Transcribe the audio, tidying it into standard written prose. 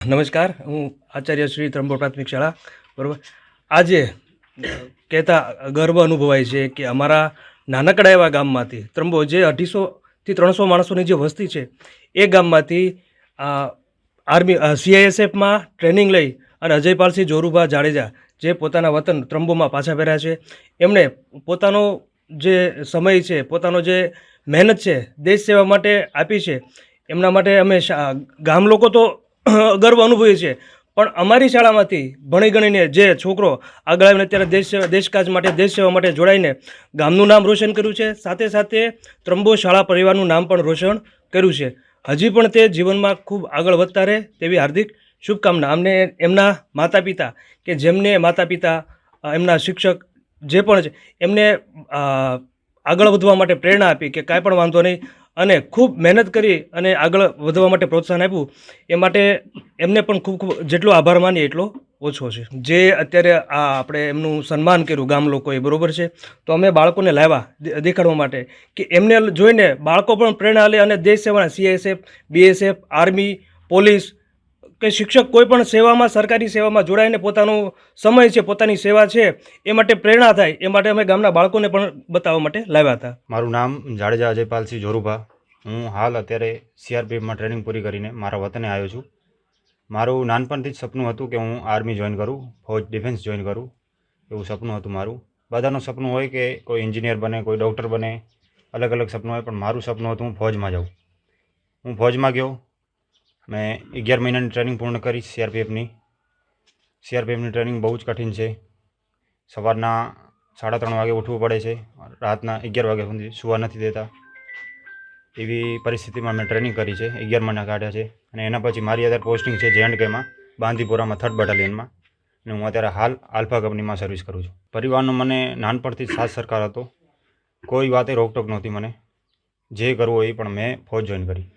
નમસ્કાર, હું આચાર્ય શ્રી ત્રંબો પ્રાથમિક શાળા બરાબર. આજે કહેતા ગર્વ અનુભવાય છે કે અમારા નાનકડા એવા ગામમાંથી ત્રંબો જે 250થી 300 માણસોની જે વસ્તી છે એ ગામમાંથી આર્મી CISFમાં ટ્રેનિંગ લઈ અને અજયપાલસિંહ જોરુભા જાડેજા જે પોતાના વતન ત્રંબોમાં પાછા ફર્યા છે, એમણે પોતાનો જે સમય છે, પોતાનો જે મહેનત છે દેશ સેવા માટે આપી છે. એમના માટે અમે ગામ લોકો તો ગર્વ અનુભવીએ છીએ, પણ અમારી શાળામાંથી ભણી ગણીને જે છોકરો આગળ આવીને અત્યારે દેશકાજ માટે દેશ સેવા માટે જોડાઈને ગામનું નામ રોશન કર્યું છે, સાથે સાથે ત્રંબો શાળા પરિવારનું નામ પણ રોશન કર્યું છે. હજી પણ તે જીવનમાં ખૂબ આગળ વધતા રહે તેવી હાર્દિક શુભકામના. અમને એમના માતા પિતા કે જેમને માતા પિતા એમના શિક્ષક જે પણ છે એમને આગળ વધવા માટે પ્રેરણા આપી કે કાંઈ પણ વાંધો નહીં, અને ખૂબ મહેનત કરી અને આગળ વધવા માટે પ્રોત્સાહન આપ્યું. એ માટે એમને પણ ખૂબ ખૂબ જેટલો આભાર માનીએ એટલો ઓછો છે. જે અત્યારે આપણે એમનું સન્માન કર્યું ગામ લોકોએ, બરાબર છે, તો અમે બાળકોને લાવ્યા દેખાડવા માટે કે એમને જોઈને બાળકો પણ પ્રેરણા લે અને દેશ સેવાના CISF, BSF, આર્મી, પોલીસ કે શિક્ષક કોઈ પણ સેવામાં, સરકારી સેવામાં જોડાઈને પોતાનો સમય છે, પોતાની સેવા છે એ માટે પ્રેરણા થાય, એ માટે અમે ગામના બાળકોને પણ બતાવવા માટે લાવ્યા હતા. મારું નામ જાડેજા અજયપાલસિંહ જોરુભા. હું હાલ અત્યારે CRPFમાં ટ્રેનિંગ પૂરી કરીને મારા વતને આવ્યો છું. મારું નાનપણથી જ સપનું હતું કે હું આર્મી જોઈન કરું, ફૌજ ડિફેન્સ જોઈન કરું, એવું સપનું હતું મારું. બધાનું સપનું હોય કે કોઈ એન્જિનિયર બને, કોઈ ડૉક્ટર બને, અલગ અલગ સપનું હોય, પણ મારું સપનું હતું હું ફૌજમાં જાઉં. હું ફૌજમાં ગયો. મેં 11 મહિનાની ટ્રેનિંગ પૂર્ણ કરી CRPFની. CRPFની ટ્રેનિંગ બહુ જ કઠિન છે. સવારના 3:30 વાગે ઉઠવું પડે છે, રાતના 11 વાગ્યા સુધી સુવા નથી દેતા. એવી પરિસ્થિતિમાં મેં ટ્રેનિંગ કરી છે, 11 મહિના કાઢ્યા છે. અને એના પછી મારી અત્યારે પોસ્ટિંગ છે JNKમાં, બાંદીપોરામાં 3rd બટાલિયનમાં, અને હું અત્યારે હાલ આલ્ફા કંપનીમાં સર્વિસ કરું છું. પરિવારનો મને નાનપણથી જ સાથ સરકાર હતો. કોઈ વાતે રોકટોક નહોતી મને. જે કરવું હોય એ, પણ મેં ફૌજ જોઈન કરી.